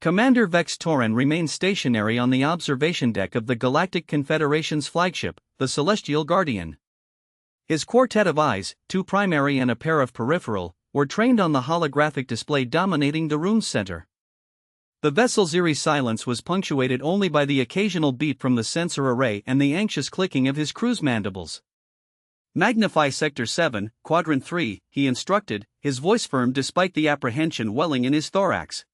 Commander Vex Torren remained stationary on the observation deck of the Galactic Confederation's flagship, the Celestial Guardian. His quartet of eyes, two primary and a pair of peripheral, were trained on the holographic display dominating the room's center. The vessel's eerie silence was punctuated only by the occasional beep from the sensor array and the anxious clicking of his crew's mandibles. "Magnify Sector 7, Quadrant 3, he instructed, his voice firm despite the apprehension welling in his thorax.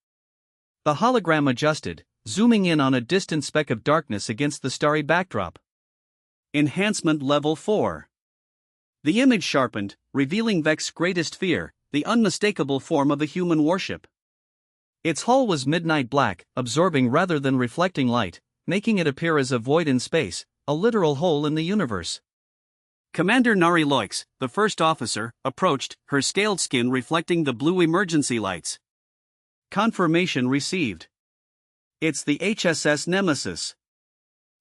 The hologram adjusted, zooming in on a distant speck of darkness against the starry backdrop. Enhancement Level 4. The image sharpened, revealing Vex's greatest fear, the unmistakable form of a human warship. Its hull was midnight black, absorbing rather than reflecting light, making it appear as a void in space, a literal hole in the universe. Commander Norax, the first officer, approached, her scaled skin reflecting the blue emergency lights. Confirmation received. It's the HSS Nemesis.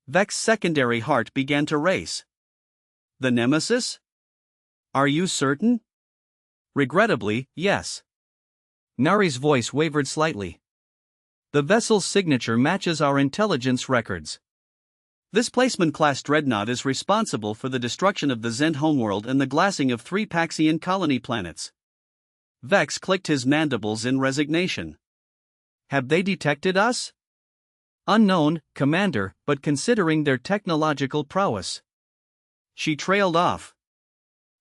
Vex's secondary heart began to race. The Nemesis? Are you certain? Regrettably, yes. Nari's voice wavered slightly. The vessel's signature matches our intelligence records. This placement-class dreadnought is responsible for the destruction of the Zend homeworld and the glassing of 3 Paxian colony planets. Vex clicked his mandibles in resignation. Have they detected us? Unknown, Commander, but considering their technological prowess. She trailed off.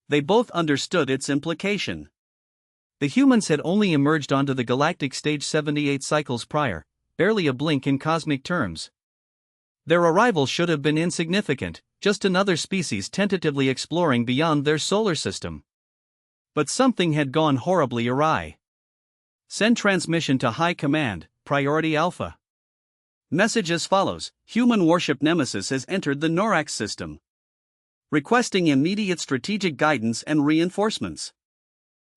They both understood its implication. The humans had only emerged onto the galactic stage 78 cycles prior, barely a blink in cosmic terms. Their arrival should have been insignificant, just another species tentatively exploring beyond their solar system. But something had gone horribly awry. Send transmission to High Command, Priority Alpha. Message as follows: Human warship Nemesis has entered the Norax system. Requesting immediate strategic guidance and reinforcements.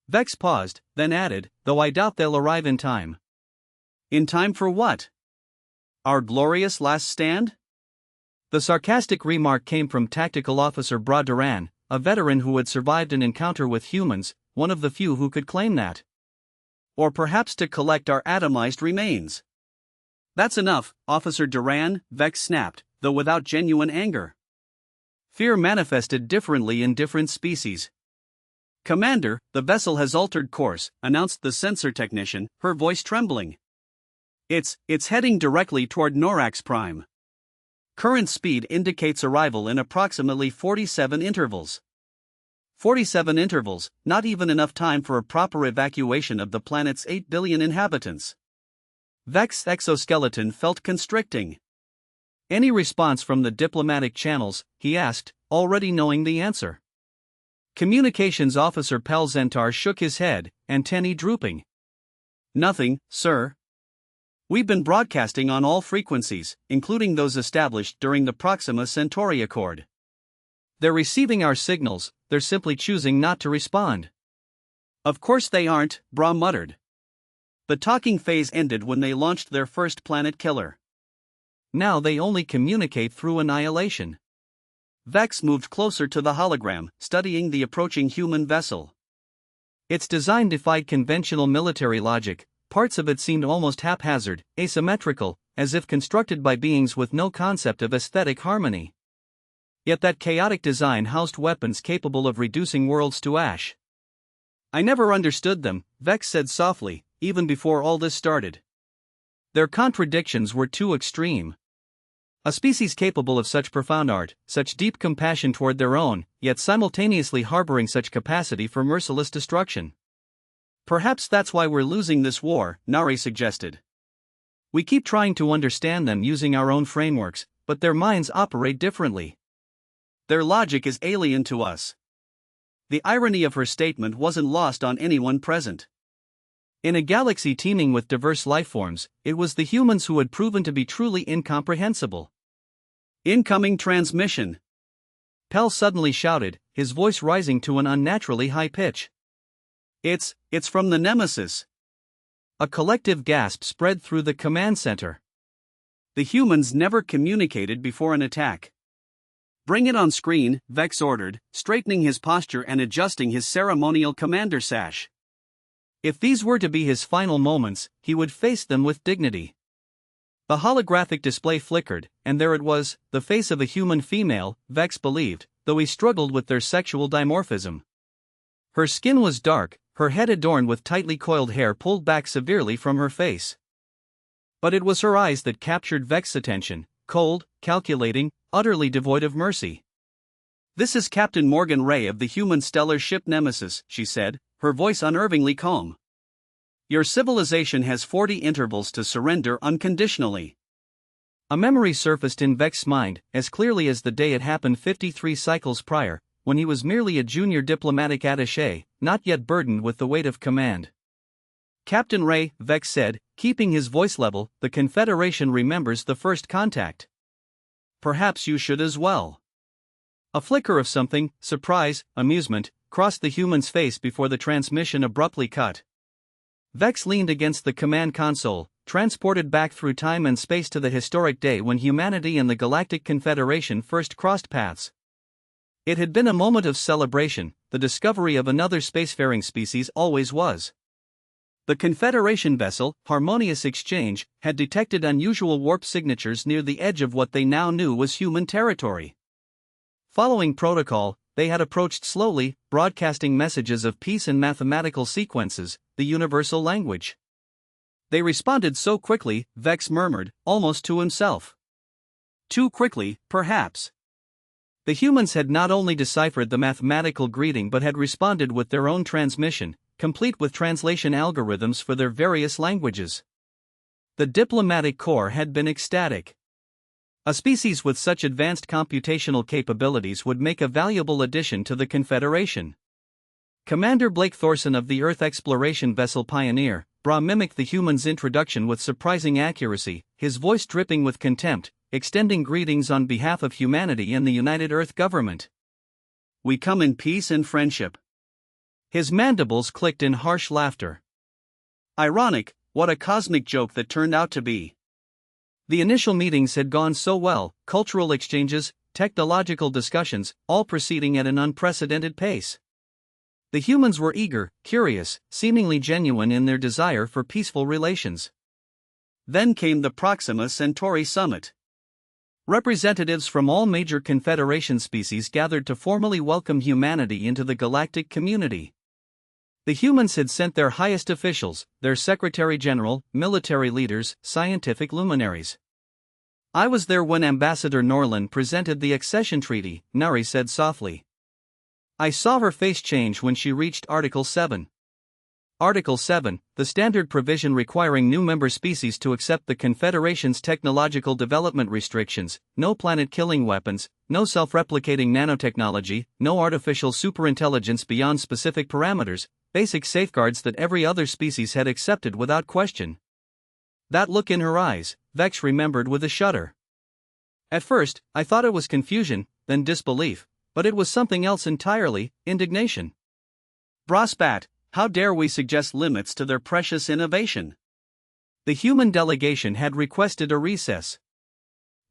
Vex paused, then added, though I doubt they'll arrive in time. In time for what? Our glorious last stand? The sarcastic remark came from Tactical Officer Duran, a veteran who had survived an encounter with humans, one of the few who could claim that. Or perhaps to collect our atomized remains. That's enough, Officer Duran, Vex snapped, though without genuine anger. Fear manifested differently in different species. Commander, the vessel has altered course, announced the sensor technician, her voice trembling. It's heading directly toward Norax Prime. Current speed indicates arrival in approximately 47 intervals. 47 intervals, not even enough time for a proper evacuation of the planet's 8 billion inhabitants. Vex's exoskeleton felt constricting. Any response from the diplomatic channels, he asked, already knowing the answer. Communications Officer Pelzentar shook his head, antennae drooping. Nothing, sir. We've been broadcasting on all frequencies, including those established during the Proxima Centauri Accord. They're receiving our signals, they're simply choosing not to respond. Of course they aren't, Bra muttered. The talking phase ended when they launched their first planet killer. Now they only communicate through annihilation. Vex moved closer to the hologram, studying the approaching human vessel. Its design defied conventional military logic. Parts of it seemed almost haphazard, asymmetrical, as if constructed by beings with no concept of aesthetic harmony. Yet that chaotic design housed weapons capable of reducing worlds to ash. I never understood them, Vex said softly, even before all this started. Their contradictions were too extreme. A species capable of such profound art, such deep compassion toward their own, yet simultaneously harboring such capacity for merciless destruction. Perhaps that's why we're losing this war, Nari suggested. We keep trying to understand them using our own frameworks, but their minds operate differently. Their logic is alien to us. The irony of her statement wasn't lost on anyone present. In a galaxy teeming with diverse lifeforms, it was the humans who had proven to be truly incomprehensible. Incoming transmission! Pell suddenly shouted, his voice rising to an unnaturally high pitch. It's from the Nemesis. A collective gasp spread through the command center. The humans never communicated before an attack. Bring it on screen, Vex ordered, straightening his posture and adjusting his ceremonial commander sash. If these were to be his final moments, he would face them with dignity. The holographic display flickered, and there it was, the face of a human female, Vex believed, though he struggled with their sexual dimorphism. Her skin was dark, her head adorned with tightly coiled hair pulled back severely from her face. But it was her eyes that captured Vex's attention, cold, calculating, utterly devoid of mercy. "This is Captain Morgan Ray of the human stellar ship Nemesis," she said, her voice unnervingly calm. "Your civilization has 40 intervals to surrender unconditionally." A memory surfaced in Vex's mind, as clearly as the day it happened 53 cycles prior, when he was merely a junior diplomatic attaché, not yet burdened with the weight of command. "Captain Ray," Vex said, keeping his voice level, "the Confederation remembers the first contact. Perhaps you should as well." A flicker of something, surprise, amusement, crossed the human's face before the transmission abruptly cut. Vex leaned against the command console, transported back through time and space to the historic day when humanity and the Galactic Confederation first crossed paths. It had been a moment of celebration, the discovery of another spacefaring species always was. The Confederation vessel, Harmonious Exchange, had detected unusual warp signatures near the edge of what they now knew was human territory. Following protocol, they had approached slowly, broadcasting messages of peace in mathematical sequences, the universal language. They responded so quickly, Vex murmured, almost to himself. Too quickly, perhaps. The humans had not only deciphered the mathematical greeting but had responded with their own transmission, complete with translation algorithms for their various languages. The diplomatic corps had been ecstatic. A species with such advanced computational capabilities would make a valuable addition to the Confederation. Commander Blake Thorson of the Earth exploration vessel Pioneer, Bra mimicked the human's introduction with surprising accuracy, his voice dripping with contempt, extending greetings on behalf of humanity and the United Earth government. "We come in peace and friendship." His mandibles clicked in harsh laughter. Ironic, what a cosmic joke that turned out to be. The initial meetings had gone so well, cultural exchanges, technological discussions, all proceeding at an unprecedented pace. The humans were eager, curious, seemingly genuine in their desire for peaceful relations. Then came the Proxima Centauri Summit. Representatives from all major Confederation species gathered to formally welcome humanity into the galactic community. The humans had sent their highest officials, their Secretary General, military leaders, scientific luminaries. "I was there when Ambassador Norlin presented the accession treaty," Nari said softly. "I saw her face change when she reached Article 7. Article 7, the standard provision requiring new member species to accept the Confederation's technological development restrictions: no planet-killing weapons, no self-replicating nanotechnology, no artificial superintelligence beyond specific parameters, basic safeguards that every other species had accepted without question." That look in her eyes, Vex remembered with a shudder. "At first, I thought it was confusion, then disbelief, but it was something else entirely, indignation." Bra spat, "How dare we suggest limits to their precious innovation?" The human delegation had requested a recess.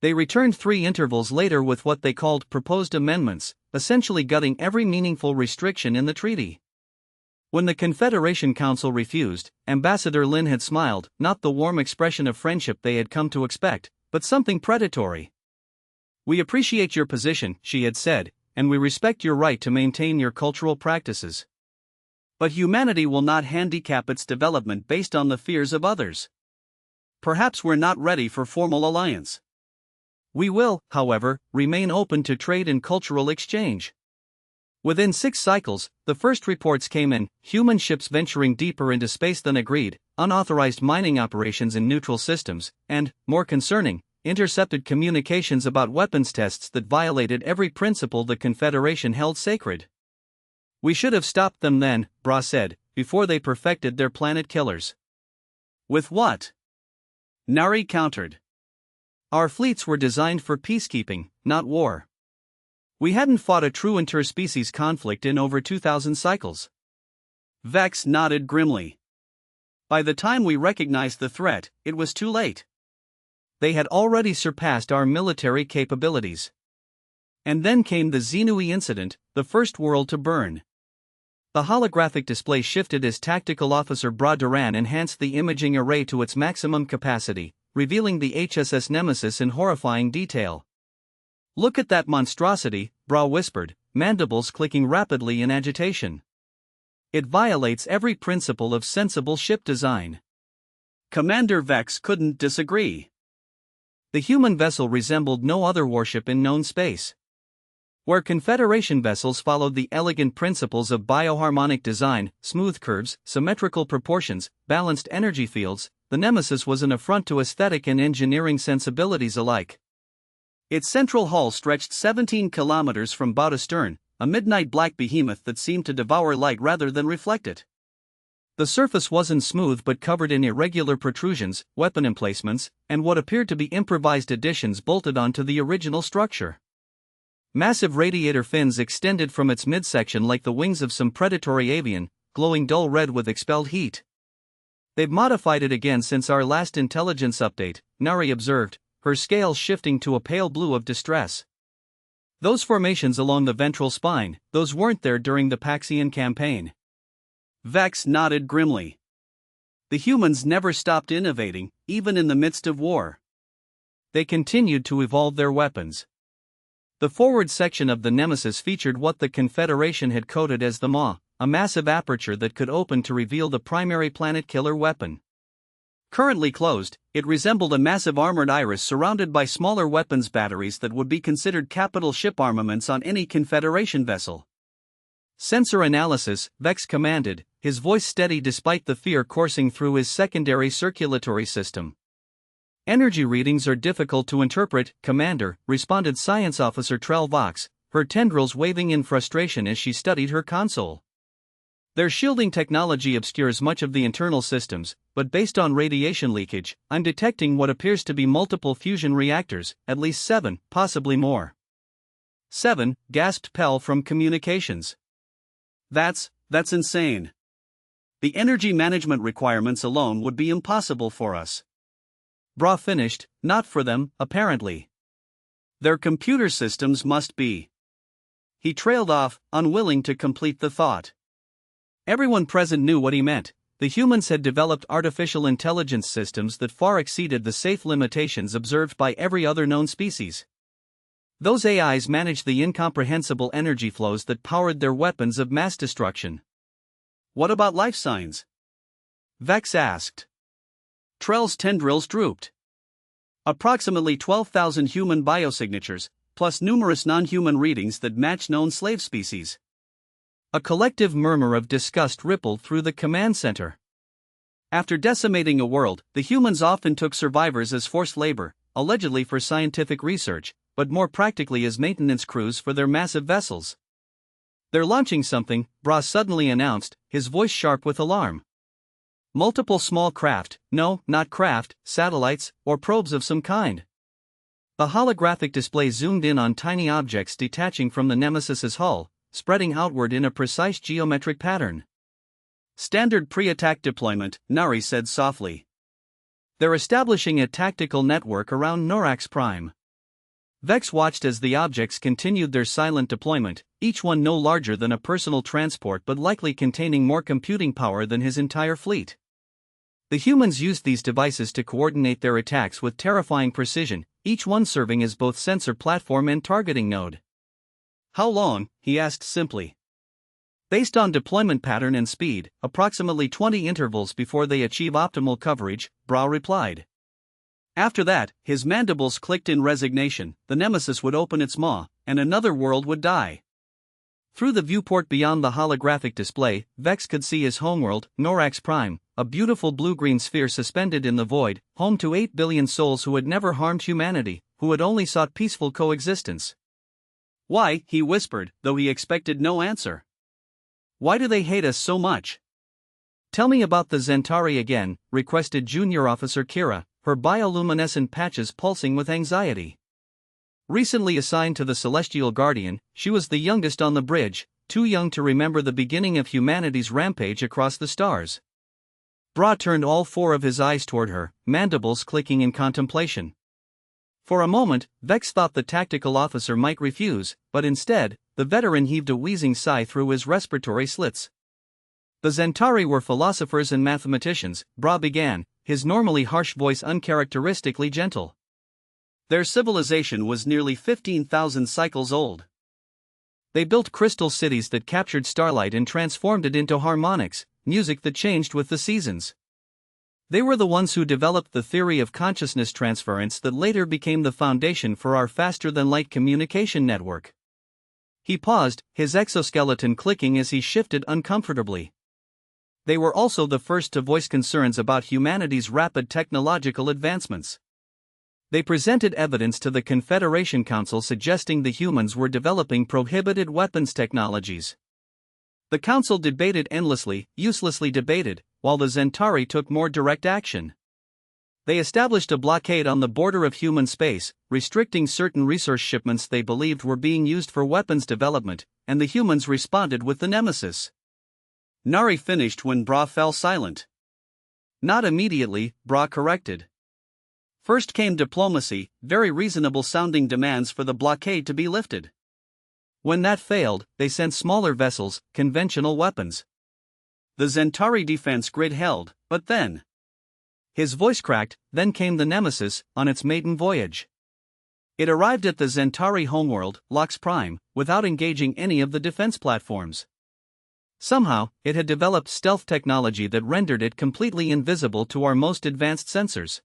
They returned 3 intervals later with what they called proposed amendments, essentially gutting every meaningful restriction in the treaty. When the Confederation Council refused, Ambassador Lin had smiled, not the warm expression of friendship they had come to expect, but something predatory. "We appreciate your position," she had said, "and we respect your right to maintain your cultural practices. But humanity will not handicap its development based on the fears of others. Perhaps we're not ready for formal alliance. We will, however, remain open to trade and cultural exchange." Within 6 cycles, the first reports came in: human ships venturing deeper into space than agreed, unauthorized mining operations in neutral systems, and, more concerning, intercepted communications about weapons tests that violated every principle the Confederation held sacred. "We should have stopped them then," Bra said, "before they perfected their planet killers." "With what?" Nari countered. "Our fleets were designed for peacekeeping, not war. We hadn't fought a true interspecies conflict in over 2,000 cycles." Vex nodded grimly. "By the time we recognized the threat, it was too late. They had already surpassed our military capabilities. And then came the Xenui incident, the first world to burn. The holographic display shifted as Tactical Officer Bra Duran enhanced the imaging array to its maximum capacity, revealing the HSS Nemesis in horrifying detail. "Look at that monstrosity," Bra whispered, mandibles clicking rapidly in agitation. "It violates every principle of sensible ship design." Commander Vex couldn't disagree. The human vessel resembled no other warship in known space. Where Confederation vessels followed the elegant principles of bioharmonic design, smooth curves, symmetrical proportions, balanced energy fields, the Nemesis was an affront to aesthetic and engineering sensibilities alike. Its central hull stretched 17 kilometers from bow to stern, a midnight black behemoth that seemed to devour light rather than reflect it. The surface wasn't smooth but covered in irregular protrusions, weapon emplacements, and what appeared to be improvised additions bolted onto the original structure. Massive radiator fins extended from its midsection like the wings of some predatory avian, glowing dull red with expelled heat. "They've modified it again since our last intelligence update," Nari observed, her scales shifting to a pale blue of distress. "Those formations along the ventral spine, those weren't there during the Paxian campaign." Vex nodded grimly. The humans never stopped innovating, even in the midst of war. They continued to evolve their weapons. The forward section of the Nemesis featured what the Confederation had coded as the Maw, a massive aperture that could open to reveal the primary planet-killer weapon. Currently closed, it resembled a massive armored iris surrounded by smaller weapons batteries that would be considered capital ship armaments on any Confederation vessel. "Sensor analysis," Vex commanded, his voice steady despite the fear coursing through his secondary circulatory system. "Energy readings are difficult to interpret, Commander," responded Science Officer Trell Vox, her tendrils waving in frustration as she studied her console. "Their shielding technology obscures much of the internal systems, but based on radiation leakage, I'm detecting what appears to be multiple fusion reactors, at least 7, possibly more." "7," gasped Pell from communications. That's insane. The energy management requirements alone would be impossible for us." Bra finished, "Not for them, apparently. Their computer systems must be." He trailed off, unwilling to complete the thought. Everyone present knew what he meant. The humans had developed artificial intelligence systems that far exceeded the safe limitations observed by every other known species. Those AIs managed the incomprehensible energy flows that powered their weapons of mass destruction. "What about life signs?" Vex asked. Trell's tendrils drooped. "Approximately 12,000 human biosignatures, plus numerous non-human readings that match known slave species." A collective murmur of disgust rippled through the command center. After decimating a world, the humans often took survivors as forced labor, allegedly for scientific research, but more practically as maintenance crews for their massive vessels. "They're launching something," Bra suddenly announced, his voice sharp with alarm. "Multiple small craft, no, not craft, satellites, or probes of some kind." The holographic display zoomed in on tiny objects detaching from the Nemesis's hull, spreading outward in a precise geometric pattern. "Standard pre-attack deployment," Nari said softly. "They're establishing a tactical network around Norax Prime." Vex watched as the objects continued their silent deployment, each one no larger than a personal transport but likely containing more computing power than his entire fleet. The humans used these devices to coordinate their attacks with terrifying precision, each one serving as both sensor platform and targeting node. "How long?" he asked simply. "Based on deployment pattern and speed, approximately 20 intervals before they achieve optimal coverage," Bra replied. After that, his mandibles clicked in resignation, the Nemesis would open its maw, and another world would die. Through the viewport beyond the holographic display, Vex could see his homeworld, Norax Prime, a beautiful blue-green sphere suspended in the void, home to 8 billion souls who had never harmed humanity, who had only sought peaceful coexistence. "Why?" he whispered, though he expected no answer. "Why do they hate us so much?" "Tell me about the Zentari again," requested Junior Officer Kira, her bioluminescent patches pulsing with anxiety. Recently assigned to the Celestial Guardian, she was the youngest on the bridge, too young to remember the beginning of humanity's rampage across the stars. Bra turned all 4 of his eyes toward her, mandibles clicking in contemplation. For a moment, Vex thought the tactical officer might refuse, but instead, the veteran heaved a wheezing sigh through his respiratory slits. The Zentari were philosophers and mathematicians, Bra began, his normally harsh voice uncharacteristically gentle. Their civilization was nearly 15,000 cycles old. They built crystal cities that captured starlight and transformed it into harmonics, music that changed with the seasons. They were the ones who developed the theory of consciousness transference that later became the foundation for our faster-than-light communication network. He paused, his exoskeleton clicking as he shifted uncomfortably. They were also the first to voice concerns about humanity's rapid technological advancements. They presented evidence to the Confederation Council suggesting the humans were developing prohibited weapons technologies. The Council debated endlessly, uselessly debated, while the Zentari took more direct action. They established a blockade on the border of human space, restricting certain resource shipments they believed were being used for weapons development, and the humans responded with the Nemesis. Nari finished when Bra fell silent. Not immediately, Bra corrected. First came diplomacy, very reasonable-sounding demands for the blockade to be lifted. When that failed, they sent smaller vessels, conventional weapons. The Zentari defense grid held, but then... His voice cracked, then came the Nemesis, on its maiden voyage. It arrived at the Zentari homeworld, Norax Prime, without engaging any of the defense platforms. Somehow, it had developed stealth technology that rendered it completely invisible to our most advanced sensors.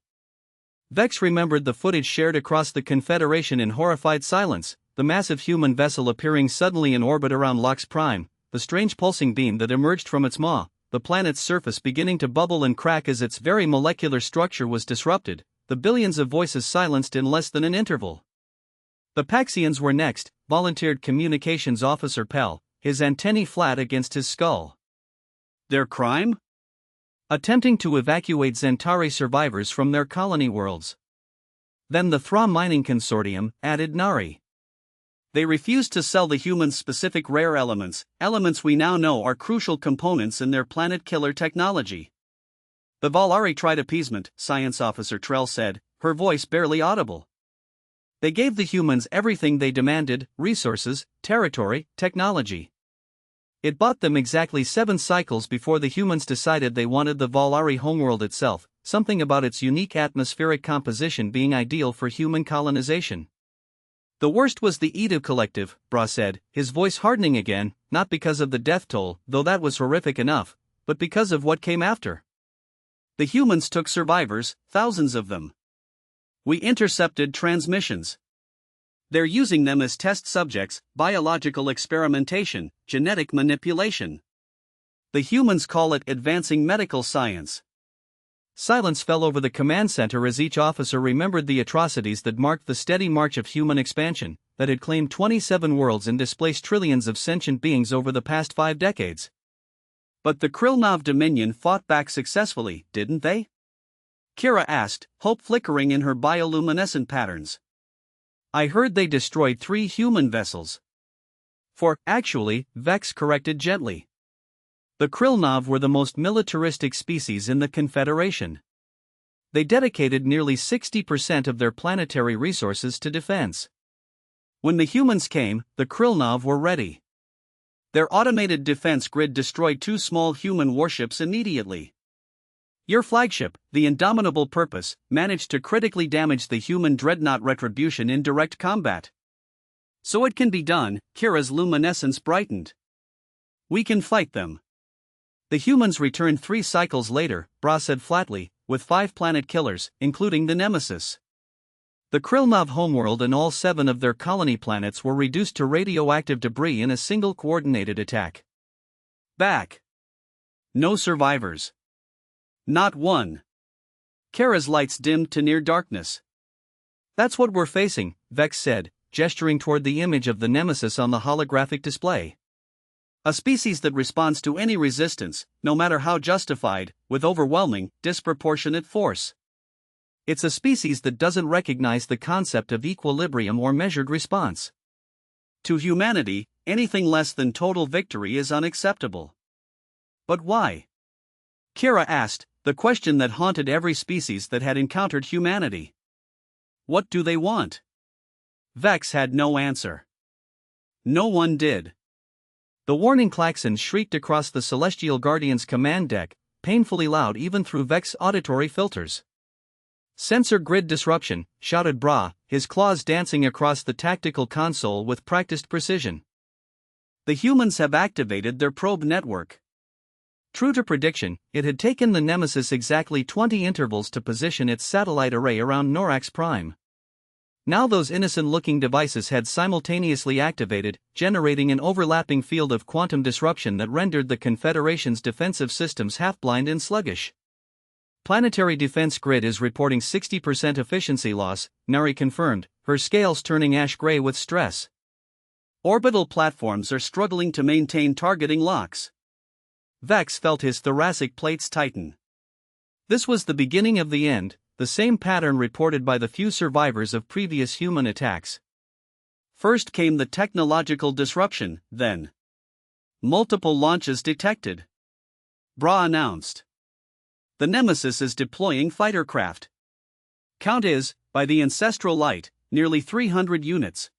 Vex remembered the footage shared across the Confederation in horrified silence, the massive human vessel appearing suddenly in orbit around Norax Prime, the strange pulsing beam that emerged from its maw, the planet's surface beginning to bubble and crack as its very molecular structure was disrupted, the billions of voices silenced in less than an interval. The Paxians were next, volunteered Communications Officer Pell, his antennae flat against his skull. Their crime? Attempting to evacuate Zentari survivors from their colony worlds. Then the Thra Mining Consortium, added Nari. They refused to sell the humans specific rare elements we now know are crucial components in their planet-killer technology. The Valari tried appeasement, Science Officer Trell said, her voice barely audible. They gave the humans everything they demanded, resources, territory, technology. It bought them exactly 7 cycles before the humans decided they wanted the Valari homeworld itself, something about its unique atmospheric composition being ideal for human colonization. The worst was the Edu Collective, Bra said, his voice hardening again, not because of the death toll, though that was horrific enough, but because of what came after. The humans took survivors, thousands of them. We intercepted transmissions. They're using them as test subjects, biological experimentation, genetic manipulation. The humans call it advancing medical science. Silence fell over the command center as each officer remembered the atrocities that marked the steady march of human expansion, that had claimed 27 worlds and displaced trillions of sentient beings over the past 5 decades. But the Krillnov Dominion fought back successfully, didn't they? Kira asked, hope flickering in her bioluminescent patterns. I heard they destroyed 3 human vessels. 4, actually, Vex corrected gently. The Krillnov were the most militaristic species in the Confederation. They dedicated nearly 60% of their planetary resources to defense. When the humans came, the Krillnov were ready. Their automated defense grid destroyed 2 small human warships immediately. Your flagship, the Indomitable Purpose, managed to critically damage the human dreadnought Retribution in direct combat. So it can be done, Kira's luminescence brightened. We can fight them. The humans returned 3 cycles later, Bra said flatly, with 5 planet killers, including the Nemesis. The Krillnov homeworld and all 7 of their colony planets were reduced to radioactive debris in a single coordinated attack. Back. No survivors. Not one. Kara's lights dimmed to near darkness. That's what we're facing, Vex said, gesturing toward the image of the Nemesis on the holographic display. A species that responds to any resistance, no matter how justified, with overwhelming, disproportionate force. It's a species that doesn't recognize the concept of equilibrium or measured response. To humanity, anything less than total victory is unacceptable. But why? Kira asked, the question that haunted every species that had encountered humanity. What do they want? Vex had no answer. No one did. The warning klaxon shrieked across the Celestial Guardian's command deck, painfully loud even through Vex's auditory filters. "Sensor grid disruption," shouted Bra, his claws dancing across the tactical console with practiced precision. "The humans have activated their probe network." True to prediction, it had taken the Nemesis exactly 20 intervals to position its satellite array around Norax Prime. Now those innocent-looking devices had simultaneously activated, generating an overlapping field of quantum disruption that rendered the Confederation's defensive systems half-blind and sluggish. "Planetary defense grid is reporting 60% efficiency loss," Nari confirmed, her scales turning ash-gray with stress. "Orbital platforms are struggling to maintain targeting locks." Vex felt his thoracic plates tighten. This was the beginning of the end, the same pattern reported by the few survivors of previous human attacks. First came the technological disruption, then multiple launches detected. Bra announced. "The Nemesis is deploying fighter craft. Count is, by the ancestral light, nearly 300 units."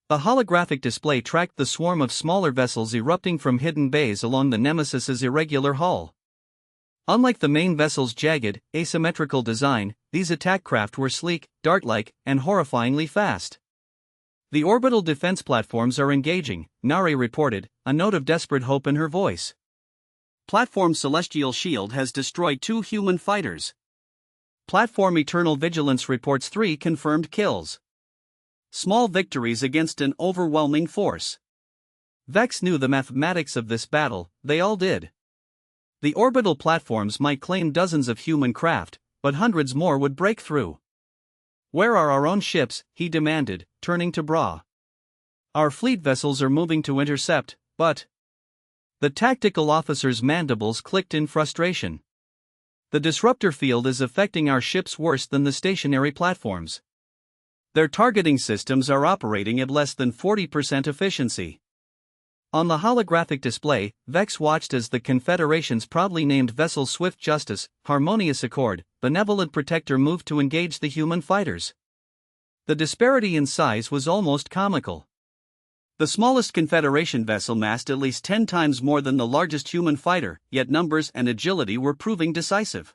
The holographic display tracked the swarm of smaller vessels erupting from hidden bays along the Nemesis's irregular hull. Unlike the main vessel's jagged, asymmetrical design, these attack craft were sleek, dart-like, and horrifyingly fast. "The orbital defense platforms are engaging," Nari reported, a note of desperate hope in her voice. "Platform Celestial Shield has destroyed 2 human fighters. Platform Eternal Vigilance reports 3 confirmed kills. Small victories against an overwhelming force." Vex knew the mathematics of this battle, they all did. The orbital platforms might claim dozens of human craft, but hundreds more would break through. "Where are our own ships?" he demanded, turning to Bra. "Our fleet vessels are moving to intercept, but..." The tactical officer's mandibles clicked in frustration. "The disruptor field is affecting our ships worse than the stationary platforms. Their targeting systems are operating at less than 40% efficiency." On the holographic display, Vex watched as the Confederation's proudly named vessel Swift Justice, Harmonious Accord, Benevolent Protector moved to engage the human fighters. The disparity in size was almost comical. The smallest Confederation vessel massed at least 10 times more than the largest human fighter, yet numbers and agility were proving decisive.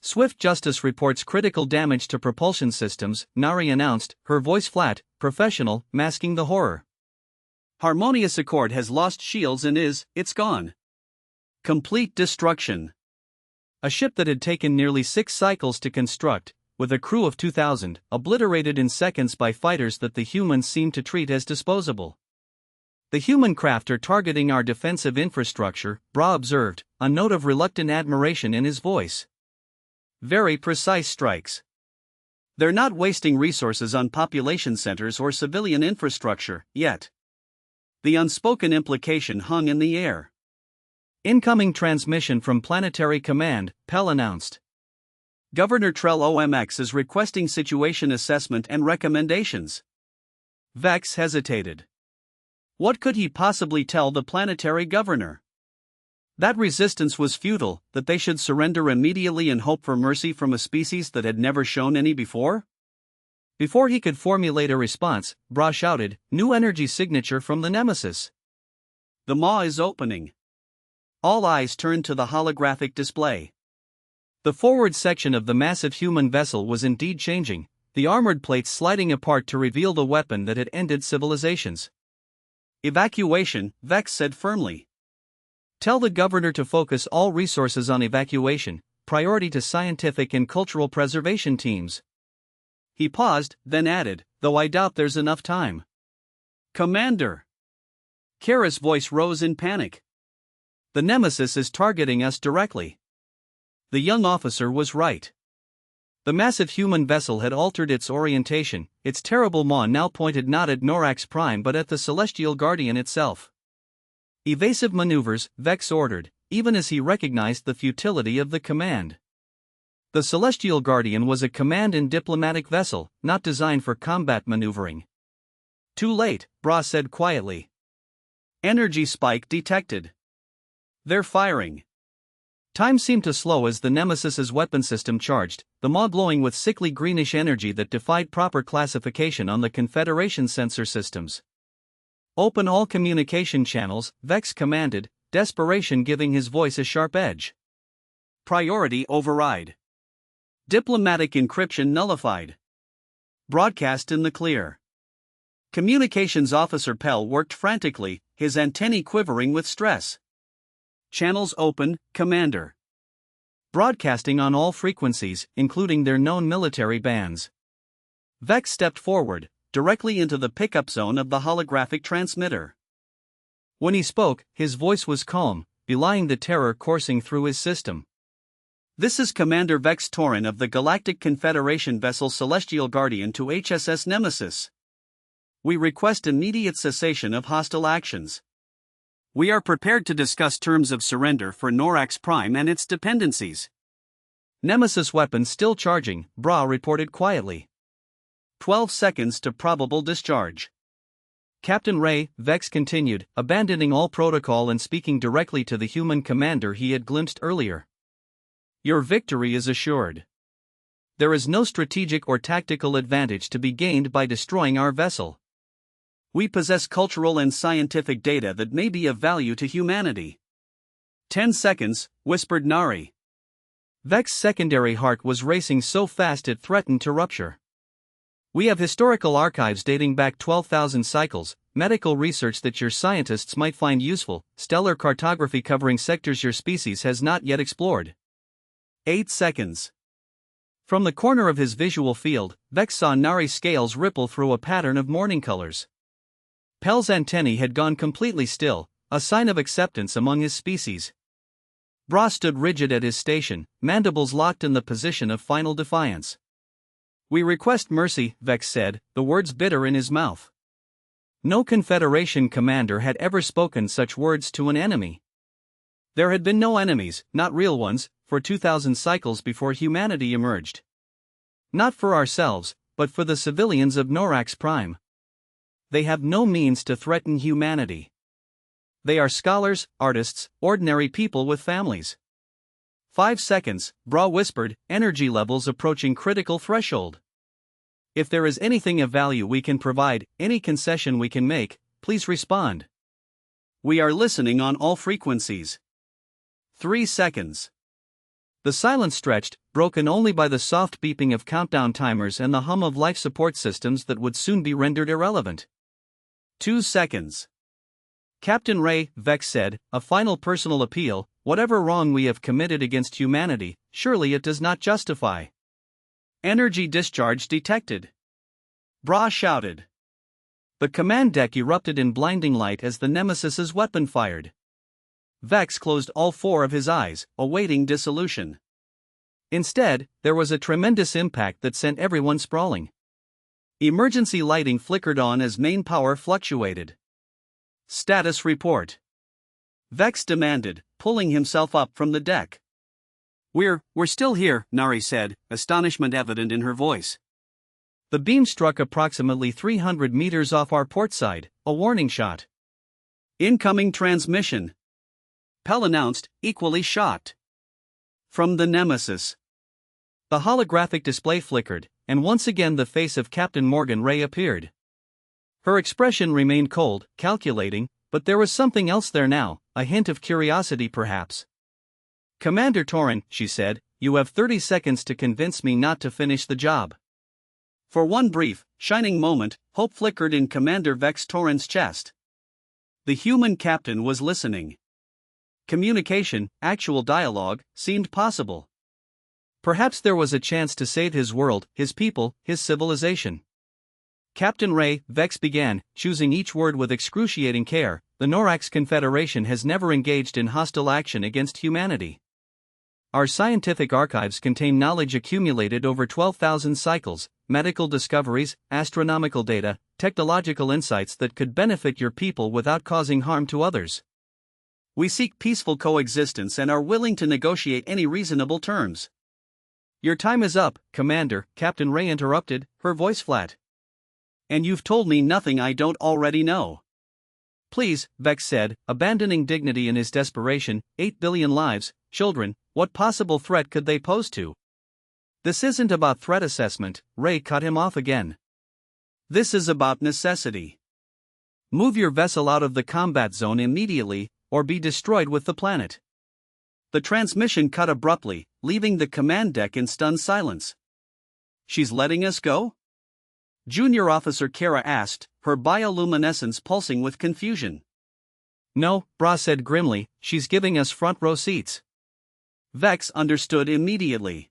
"Swift Justice reports critical damage to propulsion systems," Nari announced, her voice flat, professional, masking the horror. "Harmonious Accord has lost shields and it's gone. Complete destruction." A ship that had taken nearly 6 cycles to construct, with a crew of 2,000, obliterated in seconds by fighters that the humans seemed to treat as disposable. "The human craft are targeting our defensive infrastructure," Bra observed, a note of reluctant admiration in his voice. "Very precise strikes. They're not wasting resources on population centers or civilian infrastructure, yet." The unspoken implication hung in the air. "Incoming transmission from Planetary Command," Pell announced. "Governor Trell OMX is requesting situation assessment and recommendations." Vex hesitated. What could he possibly tell the planetary governor? That resistance was futile, that they should surrender immediately and hope for mercy from a species that had never shown any before? Before he could formulate a response, Bra shouted, "New energy signature from the Nemesis." "The maw is opening." All eyes turned to the holographic display. The forward section of the massive human vessel was indeed changing, the armored plates sliding apart to reveal the weapon that had ended civilizations. "Evacuation," Vex said firmly. "Tell the governor to focus all resources on evacuation, priority to scientific and cultural preservation teams." He paused, then added, "Though I doubt there's enough time." "Commander!" Kara's voice rose in panic. "The Nemesis is targeting us directly." The young officer was right. The massive human vessel had altered its orientation, its terrible maw now pointed not at Norax Prime but at the Celestial Guardian itself. "Evasive maneuvers," Vex ordered, even as he recognized the futility of the command. The Celestial Guardian was a command and diplomatic vessel, not designed for combat maneuvering. "Too late," Bra said quietly. "Energy spike detected. They're firing." Time seemed to slow as the Nemesis's weapon system charged, the maw glowing with sickly greenish energy that defied proper classification on the Confederation sensor systems. Open all communication channels, Vex commanded, desperation giving his voice a sharp edge. Priority override. Diplomatic encryption nullified. Broadcast in the clear. Communications Officer Pell worked frantically, his antennae quivering with stress. Channels open, Commander. Broadcasting on all frequencies, including their known military bands. Vex stepped forward, directly into the pickup zone of the holographic transmitter. When he spoke, his voice was calm, belying the terror coursing through his system. This is Commander Vex Torren of the Galactic Confederation vessel Celestial Guardian to HSS Nemesis. We request immediate cessation of hostile actions. We are prepared to discuss terms of surrender for Norax Prime and its dependencies. Nemesis weapons still charging, Bra reported quietly. 12 seconds to probable discharge. Captain Ray, Vex continued, abandoning all protocol and speaking directly to the human commander he had glimpsed earlier. Your victory is assured. There is no strategic or tactical advantage to be gained by destroying our vessel. We possess cultural and scientific data that may be of value to humanity. 10 seconds, whispered Nari. Vex's secondary heart was racing so fast it threatened to rupture. We have historical archives dating back 12,000 cycles, medical research that your scientists might find useful, stellar cartography covering sectors your species has not yet explored. 8 seconds. From the corner of his visual field, Vex saw Nari's scales ripple through a pattern of morning colors. Pell's antennae had gone completely still, a sign of acceptance among his species. Bra stood rigid at his station, mandibles locked in the position of final defiance. We request mercy, Vex said, the words bitter in his mouth. No Confederation commander had ever spoken such words to an enemy. There had been no enemies, not real ones, for 2,000 cycles before humanity emerged. Not for ourselves, but for the civilians of Norax Prime. They have no means to threaten humanity. They are scholars, artists, ordinary people with families. 5 seconds, Bra whispered, energy levels approaching critical threshold. If there is anything of value we can provide, any concession we can make, please respond. We are listening on all frequencies. 3 seconds. The silence stretched, broken only by the soft beeping of countdown timers and the hum of life support systems that would soon be rendered irrelevant. 2 seconds. Captain Ray, Vex said, a final personal appeal, whatever wrong we have committed against humanity, surely it does not justify. Energy discharge detected. Bra shouted. The command deck erupted in blinding light as the Nemesis's weapon fired. Vex closed all 4 of his eyes, awaiting dissolution. Instead, there was a tremendous impact that sent everyone sprawling. Emergency lighting flickered on as main power fluctuated. Status report. Vex demanded, pulling himself up from the deck. We're still here, Nari said, astonishment evident in her voice. The beam struck approximately 300 meters off our port side, a warning shot. Incoming transmission. Pell announced, equally shocked. From the Nemesis. The holographic display flickered, and once again the face of Captain Morgan Ray appeared. Her expression remained cold, calculating, but there was something else there now, a hint of curiosity perhaps. Commander Torren, she said, you have 30 seconds to convince me not to finish the job. For one brief, shining moment, hope flickered in Commander Vex Torren's chest. The human captain was listening. Communication, actual dialogue, seemed possible. Perhaps there was a chance to save his world, his people, his civilization. Captain Ray, Vex began, choosing each word with excruciating care, the Norax Confederation has never engaged in hostile action against humanity. Our scientific archives contain knowledge accumulated over 12,000 cycles, medical discoveries, astronomical data, technological insights that could benefit your people without causing harm to others. We seek peaceful coexistence and are willing to negotiate any reasonable terms. Your time is up, Commander, Captain Ray interrupted, her voice flat. And you've told me nothing I don't already know. Please, Vex said, abandoning dignity in his desperation, 8 billion lives, children, what possible threat could they pose to? This isn't about threat assessment, Ray cut him off again. This is about necessity. Move your vessel out of the combat zone immediately, or be destroyed with the planet. The transmission cut abruptly, leaving the command deck in stunned silence. She's letting us go? Junior Officer Kara asked, her bioluminescence pulsing with confusion. No, Bra said grimly, she's giving us front row seats. Vex understood immediately.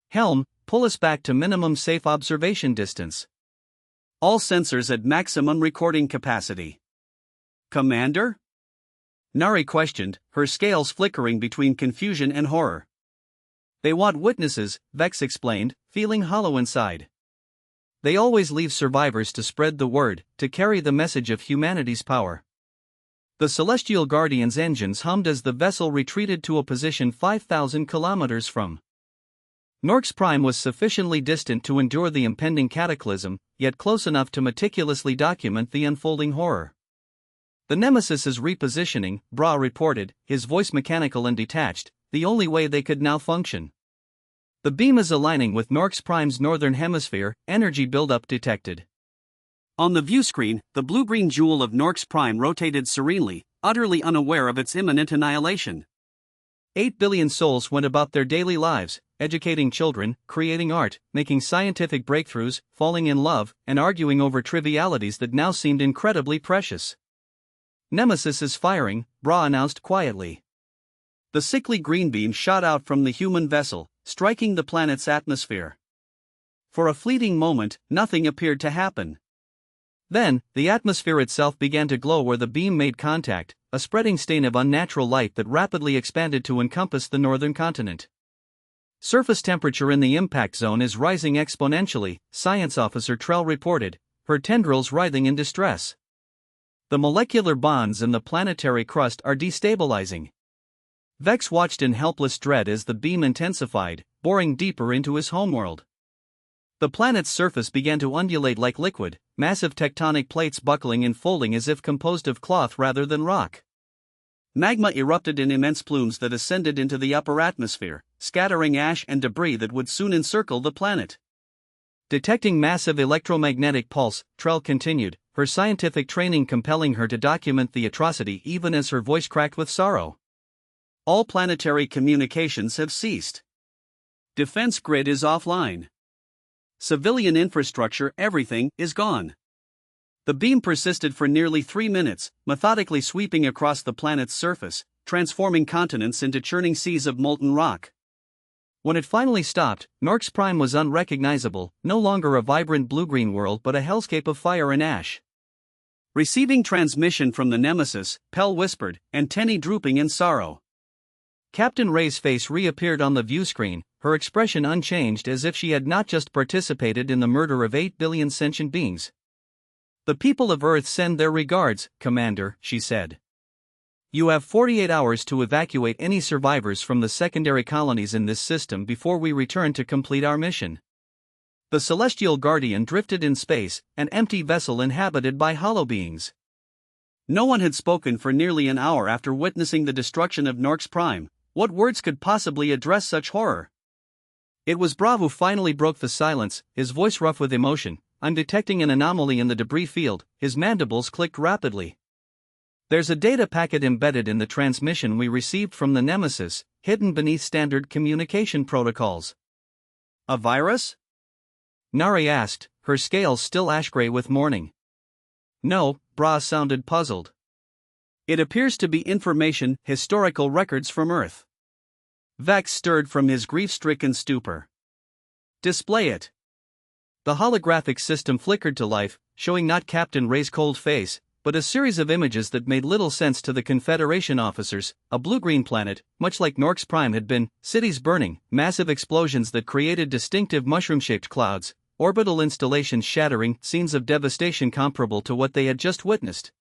Helm, pull us back to minimum safe observation distance. All sensors at maximum recording capacity. Commander? Nari questioned, her scales flickering between confusion and horror. They want witnesses, Vex explained, feeling hollow inside. They always leave survivors to spread the word, to carry the message of humanity's power. The Celestial Guardian's engines hummed as the vessel retreated to a position 5,000 kilometers from. Norax Prime was sufficiently distant to endure the impending cataclysm, yet close enough to meticulously document the unfolding horror. The Nemesis is repositioning, Bra reported, his voice mechanical and detached, the only way they could now function. The beam is aligning with Norax Prime's northern hemisphere, energy buildup detected. On the view screen, the blue-green jewel of Norax Prime rotated serenely, utterly unaware of its imminent annihilation. 8 billion souls went about their daily lives, educating children, creating art, making scientific breakthroughs, falling in love, and arguing over trivialities that now seemed incredibly precious. Nemesis is firing, Bra announced quietly. The sickly green beam shot out from the human vessel, striking the planet's atmosphere. For a fleeting moment, nothing appeared to happen. Then, the atmosphere itself began to glow where the beam made contact, a spreading stain of unnatural light that rapidly expanded to encompass the northern continent. Surface temperature in the impact zone is rising exponentially, Science Officer Trell reported, her tendrils writhing in distress. The molecular bonds in the planetary crust are destabilizing. Vex watched in helpless dread as the beam intensified, boring deeper into his homeworld. The planet's surface began to undulate like liquid, massive tectonic plates buckling and folding as if composed of cloth rather than rock. Magma erupted in immense plumes that ascended into the upper atmosphere, scattering ash and debris that would soon encircle the planet. Detecting massive electromagnetic pulse, Trell continued, her scientific training compelling her to document the atrocity even as her voice cracked with sorrow. All planetary communications have ceased. Defense grid is offline. Civilian infrastructure, everything, is gone. The beam persisted for nearly 3 minutes, methodically sweeping across the planet's surface, transforming continents into churning seas of molten rock. When it finally stopped, Norax Prime was unrecognizable, no longer a vibrant blue-green world but a hellscape of fire and ash. Receiving transmission from the Nemesis, Pell whispered, antennae drooping in sorrow. Captain Ray's face reappeared on the view screen, her expression unchanged as if she had not just participated in the murder of 8 billion sentient beings. The people of Earth send their regards, Commander, she said. You have 48 hours to evacuate any survivors from the secondary colonies in this system before we return to complete our mission. The Celestial Guardian drifted in space, an empty vessel inhabited by hollow beings. No one had spoken for nearly an hour after witnessing the destruction of Norax Prime. What words could possibly address such horror? It was Bra who finally broke the silence, his voice rough with emotion. I'm detecting an anomaly in the debris field, his mandibles clicked rapidly. There's a data packet embedded in the transmission we received from the Nemesis, hidden beneath standard communication protocols. A virus? Nari asked, her scales still ash-gray with mourning. No, Bra sounded puzzled. It appears to be information, historical records from Earth. Vex stirred from his grief-stricken stupor. Display it. The holographic system flickered to life, showing not Captain Ray's cold face, but a series of images that made little sense to the Confederation officers, a blue-green planet, much like Norax Prime had been, cities burning, massive explosions that created distinctive mushroom-shaped clouds, orbital installations shattering, scenes of devastation comparable to what they had just witnessed.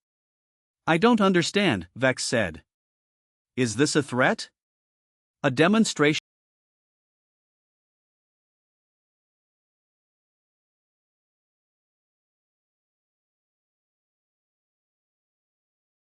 I don't understand, Vex said. Is this a threat? A demonstration?